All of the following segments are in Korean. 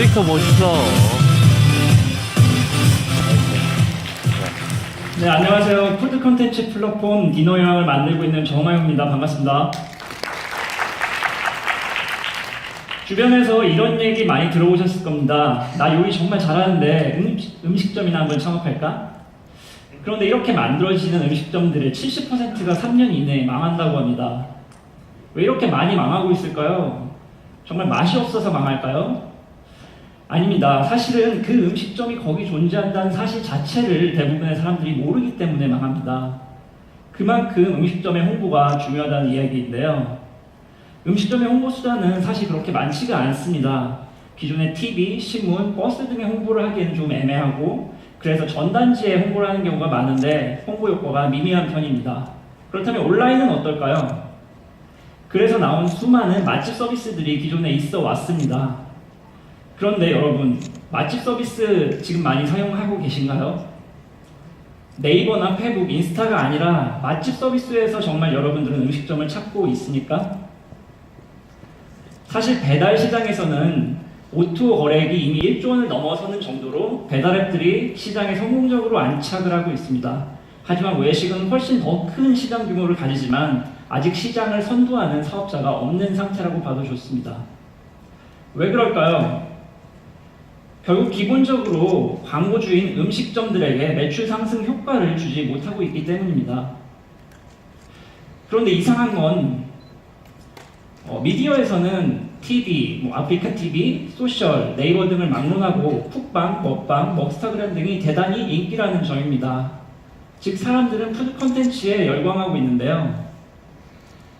캐릭터 멋있어. 네, 안녕하세요. 푸드 컨텐츠 플랫폼 디노여행을 만들고 있는 정하영입니다. 반갑습니다. 주변에서 이런 얘기 많이 들어보셨을 겁니다. 나 요리 정말 잘하는데 음식점이나 한번 창업할까? 그런데 이렇게 만들어지는 음식점들의 70%가 3년 이내에 망한다고 합니다. 왜 이렇게 많이 망하고 있을까요? 정말 맛이 없어서 망할까요? 아닙니다. 사실은 그 음식점이 거기 존재한다는 사실 자체를 대부분의 사람들이 모르기 때문에 망합니다. 그만큼 음식점의 홍보가 중요하다는 이야기인데요. 음식점의 홍보 수단은 사실 그렇게 많지가 않습니다. 기존의 TV, 신문, 버스 등의 홍보를 하기에는 좀 애매하고 그래서 전단지에 홍보를 하는 경우가 많은데 홍보 효과가 미미한 편입니다. 그렇다면 온라인은 어떨까요? 그래서 나온 수많은 맛집 서비스들이 기존에 있어 왔습니다. 그런데 여러분, 맛집 서비스 지금 많이 사용하고 계신가요? 네이버나 페북, 인스타가 아니라 맛집 서비스에서 정말 여러분들은 음식점을 찾고 있습니까? 사실 배달 시장에서는 O2O 거래액이 이미 1조 원을 넘어서는 정도로 배달앱들이 시장에 성공적으로 안착을 하고 있습니다. 하지만 외식은 훨씬 더 큰 시장 규모를 가지지만 아직 시장을 선도하는 사업자가 없는 상태라고 봐도 좋습니다. 왜 그럴까요? 결국 기본적으로 광고주인 음식점들에게 매출 상승 효과를 주지 못하고 있기 때문입니다. 그런데 이상한 건 미디어에서는 TV, 아프리카 TV, 소셜, 네이버 등을 막론하고 쿡방, 먹방, 먹스타그램 등이 대단히 인기라는 점입니다. 즉 사람들은 푸드 컨텐츠에 열광하고 있는데요.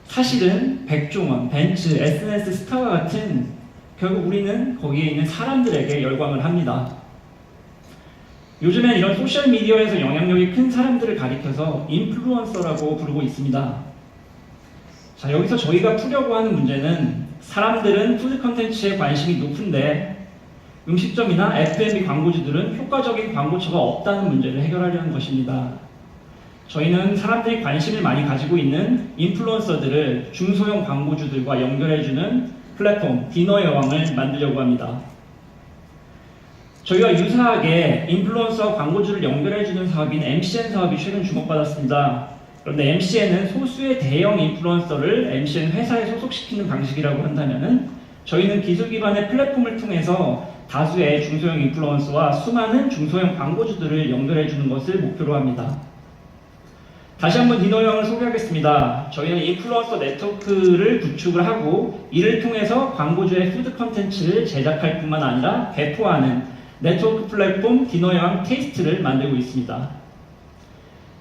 사실은 백종원, 벤츠, SNS 스타와 같은 결국 우리는 거기에 있는 사람들에게 열광을 합니다. 요즘엔 이런 소셜미디어에서 영향력이 큰 사람들을 가리켜서 인플루언서라고 부르고 있습니다. 자, 여기서 저희가 풀려고 하는 문제는 사람들은 푸드 컨텐츠에 관심이 높은데 음식점이나 F&B 광고주들은 효과적인 광고처가 없다는 문제를 해결하려는 것입니다. 저희는 사람들이 관심을 많이 가지고 있는 인플루언서들을 중소형 광고주들과 연결해주는 플랫폼 디너의 여왕을 만들려고 합니다. 저희가 유사하게 인플루언서와 광고주를 연결해주는 사업인 MCN 사업이 최근 주목받았습니다. 그런데 MCN은 소수의 대형 인플루언서를 MCN 회사에 소속시키는 방식이라고 한다면 저희는 기술 기반의 플랫폼을 통해서 다수의 중소형 인플루언서와 수많은 중소형 광고주들을 연결해주는 것을 목표로 합니다. 다시 한번 디너형을 소개하겠습니다. 저희는 인플루언서 네트워크를 구축을 하고 이를 통해서 광고주의 푸드 컨텐츠를 제작할 뿐만 아니라 배포하는 네트워크 플랫폼 디너형 테이스트를 만들고 있습니다.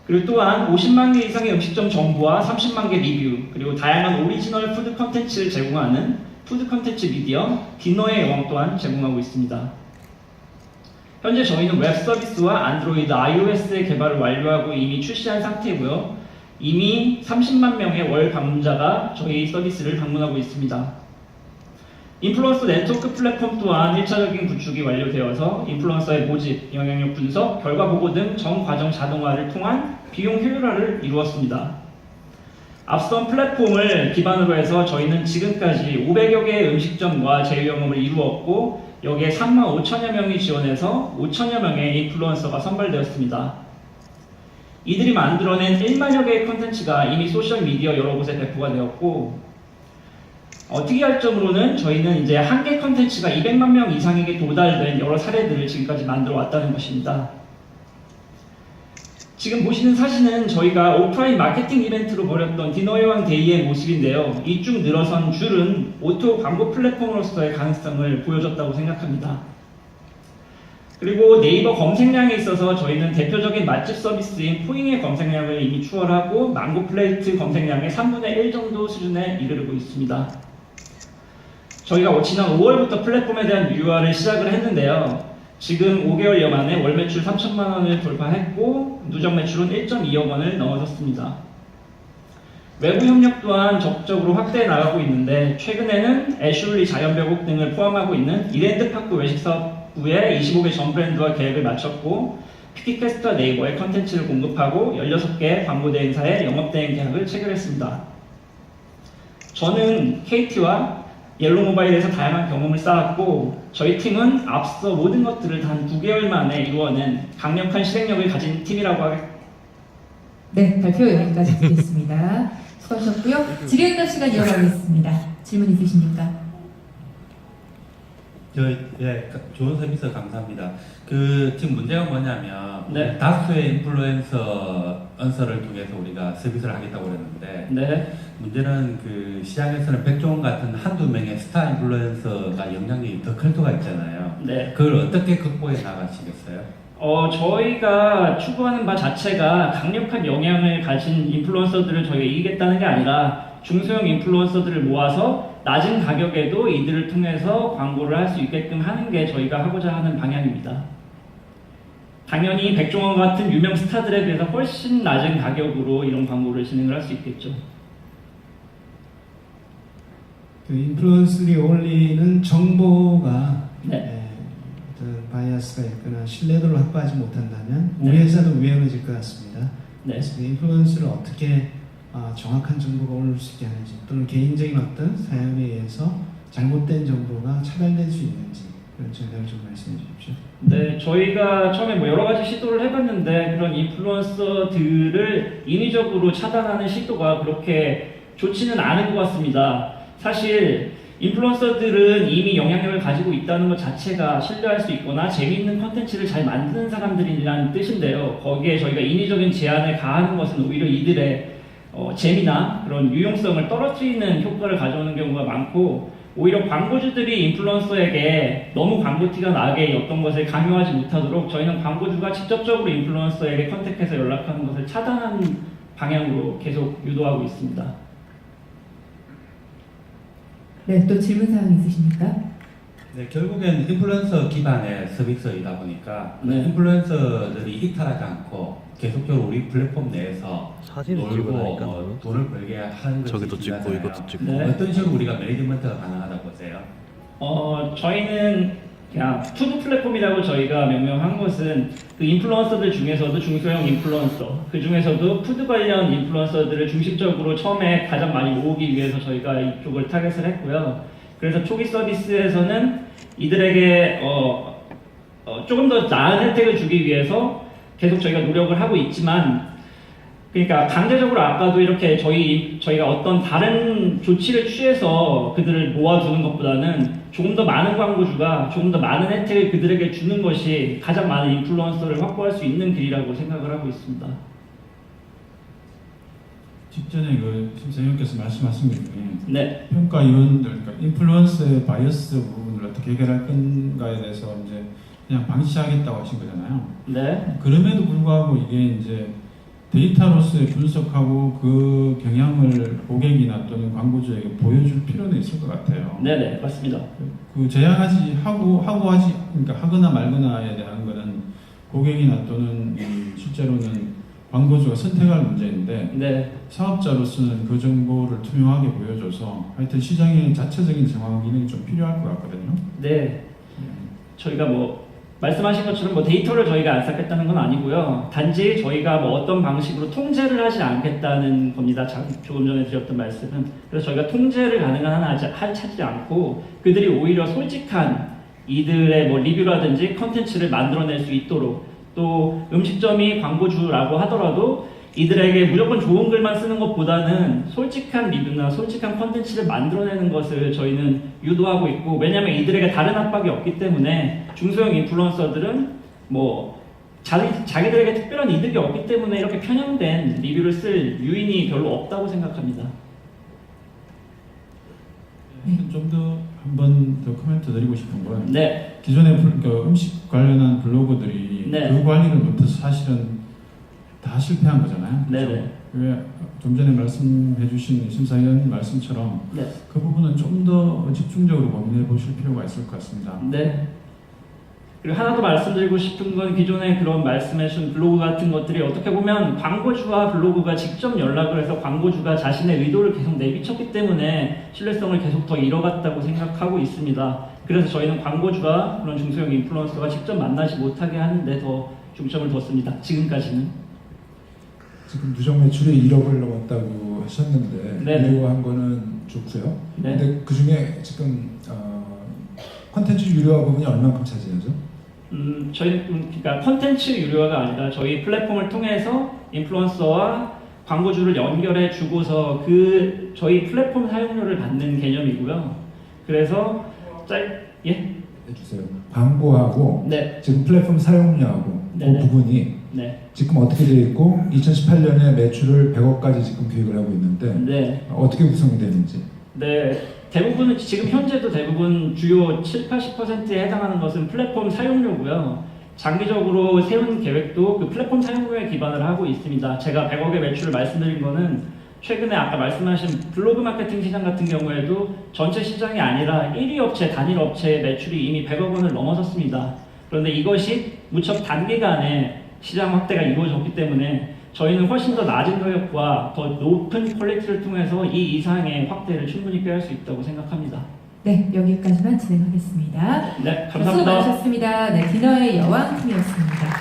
그리고 또한 50만 개 이상의 음식점 정보와 30만 개 리뷰 그리고 다양한 오리지널 푸드 컨텐츠를 제공하는 푸드 컨텐츠 미디어 디너의 여왕 또한 제공하고 있습니다. 현재 저희는 웹 서비스와 안드로이드, iOS의 개발을 완료하고 이미 출시한 상태이고요. 이미 30만 명의 월 방문자가 저희 서비스를 방문하고 있습니다. 인플루언서 네트워크 플랫폼 또한 1차적인 구축이 완료되어서 인플루언서의 모집, 영향력 분석, 결과 보고 등 전 과정 자동화를 통한 비용 효율화를 이루었습니다. 앞선 플랫폼을 기반으로 해서 저희는 지금까지 500여 개의 음식점과 제휴영업을 이루었고 여기에 3만 5천여 명이 지원해서 5천여 명의 인플루언서가 선발되었습니다. 이들이 만들어낸 1만여 개의 컨텐츠가 이미 소셜미디어 여러 곳에 배포가 되었고 특이할 점으로는 저희는 이제 한 개 컨텐츠가 200만 명 이상에게 도달된 여러 사례들을 지금까지 만들어 왔다는 것입니다. 지금 보시는 사진은 저희가 오프라인 마케팅 이벤트로 벌였던 디너여왕 데이의 모습인데요. 이 쭉 늘어선 줄은 오토 광고 플랫폼으로서의 가능성을 보여줬다고 생각합니다. 그리고 네이버 검색량에 있어서 저희는 대표적인 맛집 서비스인 포잉의 검색량을 이미 추월하고 망고 플레이트 검색량의 3분의 1 정도 수준에 이르르고 있습니다. 저희가 지난 5월부터 플랫폼에 대한 유효화를 시작을 했는데요. 지금 5개월여 만에 월 매출 3천만 원을 돌파했고 누적 매출은 1.2억 원을 넘어섰습니다. 외부 협력 또한 적극적으로 확대해 나가고 있는데 최근에는 애슐리 자연별곡 등을 포함하고 있는 이랜드파크 외식사업부의 25개 전 브랜드와 계획을 마쳤고 피티캐스트와 네이버에 컨텐츠를 공급하고 16개 광고 대행사의 영업대행 계약을 체결했습니다. 저는 KT와 옐로우 모바일에서 다양한 경험을 쌓았고 저희 팀은 앞서 모든 것들을 단 9개월 만에 이루어낸 강력한 실행력을 가진 팀이라고 하겠습니다. 네, 발표 여기까지 드리겠습니다. 수고하셨고요. 질의응답 시간 이어가겠습니다. 질문 있으십니까? 예, 좋은 서비스 감사합니다. 지금 문제가 뭐냐면, 네. 다수의 인플루언서를 통해서 우리가 서비스를 하겠다고 그랬는데, 네. 문제는 시장에서는 백종원 같은 한두 명의 스타 인플루언서가 영향력이 더 클 수가 있잖아요. 네. 그걸 어떻게 극복해 나가시겠어요? 저희가 추구하는 바 자체가 강력한 영향을 가진 인플루언서들을 저희가 이기겠다는 게 아니라 중소형 인플루언서들을 모아서 낮은 가격에도 이들을 통해서 광고를 할 수 있게끔 하는 게 저희가 하고자 하는 방향입니다. 당연히 백종원 같은 유명 스타들에 비해서 훨씬 낮은 가격으로 이런 광고를 진행을 할 수 있겠죠. 인플루언서들이 올리는 정보가 네. 어떤 바이어스가 있거나 신뢰도를 확보하지 못한다면 우리 네. 회사도 위험해질 것 같습니다. 네. 그래서 인플루언서를 어떻게 정확한 정보가 오를 수 있게 하는지 또는 개인적인 어떤 사연에 의해서 잘못된 정보가 차별될 수 있는지 그런 전략을 좀 말씀해 주십시오. 네, 저희가 처음에 여러 가지 시도를 해봤는데 그런 인플루언서들을 인위적으로 차단하는 시도가 그렇게 좋지는 않은 것 같습니다. 사실 인플루언서들은 이미 영향력을 가지고 있다는 것 자체가 신뢰할 수 있거나 재미있는 컨텐츠를 잘 만드는 사람들이라는 뜻인데요. 거기에 저희가 인위적인 제한을 가하는 것은 오히려 이들의 재미나 그런 유용성을 떨어뜨리는 효과를 가져오는 경우가 많고 오히려 광고주들이 인플루언서에게 너무 광고티가 나게 어떤 것을 강요하지 못하도록 저희는 광고주가 직접적으로 인플루언서에게 컨택해서 연락하는 것을 차단하는 방향으로 계속 유도하고 있습니다. 네, 또 질문 사항 있으십니까? 네, 결국엔 인플루언서 기반의 서비스이다 보니까 네. 인플루언서들이 이탈하지 않고 계속적으로 우리 플랫폼 내에서 사진을 찍고 나니까 놀고 돈을 벌게 하는 것이 저기도 찍고 중요하잖아요. 이것도 찍고. 네. 어떤 식으로 우리가 매니지먼트가 가능하다고 보세요? 저희는 그냥 푸드 플랫폼이라고 저희가 명명한 것은 그 인플루언서들 중에서도 중소형 인플루언서, 그 중에서도 푸드 관련 인플루언서들을 중심적으로 처음에 가장 많이 모으기 위해서 저희가 이쪽을 타겟을 했고요. 그래서 초기 서비스에서는 이들에게 조금 더 나은 혜택을 주기 위해서 계속 저희가 노력을 하고 있지만, 그러니까 강제적으로 아까도 이렇게 저희가 어떤 다른 조치를 취해서 그들을 모아두는 것보다는 조금 더 많은 광고주가 조금 더 많은 혜택을 그들에게 주는 것이 가장 많은 인플루언서를 확보할 수 있는 길이라고 생각을 하고 있습니다. 직전에 심사위원께서 말씀하신 게 네, 평가위원들, 그러니까 인플루언서의 바이어스 부분을 어떻게 해결할 건가에 대해서 이제 그냥 방치하겠다고 하신 거잖아요. 네, 그럼에도 불구하고 이게 이제 데이터로서 분석하고 그 경향을 고객이나 또는 광고주에게 보여줄 필요는 있을 것 같아요. 네, 네, 맞습니다. 제한하지 그러니까 하거나 말거나에 대한 거는 고객이나 또는 실제로는 광고주가 선택할 문제인데 네, 사업자로서는 그 정보를 투명하게 보여줘서 하여튼 시장의 자체적인 정황 기능이 좀 필요할 것 같거든요. 네. 저희가 말씀하신 것처럼 데이터를 저희가 안 쌓겠다는 건 아니고요. 단지 저희가 어떤 방식으로 통제를 하지 않겠다는 겁니다. 조금 전에 드렸던 말씀은. 그래서 저희가 통제를 가능한 한 찾지 않고 그들이 오히려 솔직한 이들의 리뷰라든지 컨텐츠를 만들어낼 수 있도록, 또 음식점이 광고주라고 하더라도 이들에게 무조건 좋은 글만 쓰는 것보다는 솔직한 리뷰나 솔직한 컨텐츠를 만들어내는 것을 저희는 유도하고 있고, 왜냐하면 이들에게 다른 압박이 없기 때문에 중소형 인플루언서들은 자기들에게 특별한 이득이 없기 때문에 이렇게 편향된 리뷰를 쓸 유인이 별로 없다고 생각합니다. 좀 더 한 번 더 코멘트 드리고 싶은 건 네, 기존의 음식 관련한 블로거들이 네. 그 관리를 못해서 사실은 다 실패한 거잖아요. 네네. 왜 좀 전에 말씀해주신 심사위원 말씀처럼 네, 그 부분은 좀 더 집중적으로 고민해 보실 필요가 있을 것 같습니다. 네. 그리고 하나 더 말씀드리고 싶은 건 기존에 그런 말씀해주신 블로그 같은 것들이 어떻게 보면 광고주와 블로그가 직접 연락을 해서 광고주가 자신의 의도를 계속 내비쳤기 때문에 신뢰성을 계속 더 잃어갔다고 생각하고 있습니다. 그래서 저희는 광고주와 그런 중소형 인플루언서가 직접 만나지 못하게 하는데 더 중점을 뒀습니다. 지금까지는. 지금 누적 매출이 1억을 넘었다고 하셨는데 네네. 그리고 한 거는 좋고요. 네. 근데 그 중에 지금 콘텐츠 유료화 부분이 얼마큼 차지하죠? 저희는 그러니까 콘텐츠 유료화가 아니라 저희 플랫폼을 통해서 인플루언서와 광고주를 연결해 주고서 그 저희 플랫폼 사용료를 받는 개념이고요. 그래서 예? 해주세요. 광고하고 네. 지금 플랫폼 사용료하고 네네. 그 부분이 네. 지금 어떻게 되어 있고 2018년에 매출을 100억까지 지금 계획을 하고 있는데 네. 어떻게 구성이 되는지. 네, 대부분은 지금 현재도 대부분 주요 70-80%에 해당하는 것은 플랫폼 사용료고요. 장기적으로 세운 계획도 그 플랫폼 사용료에 기반을 하고 있습니다. 제가 100억의 매출을 말씀드린 거는 최근에 아까 말씀하신 블로그 마케팅 시장 같은 경우에도 전체 시장이 아니라 1위 업체, 단일 업체의 매출이 이미 100억 원을 넘어섰습니다. 그런데 이것이 무척 단기간에 시장 확대가 이루어졌기 때문에 저희는 훨씬 더 낮은 가격과 더 높은 퀄리티를 통해서 이 이상의 확대를 충분히 꾀할 수 있다고 생각합니다. 네, 여기까지만 진행하겠습니다. 네, 수고 감사합니다. 많으셨습니다. 네, 디너의 여왕 팀이었습니다.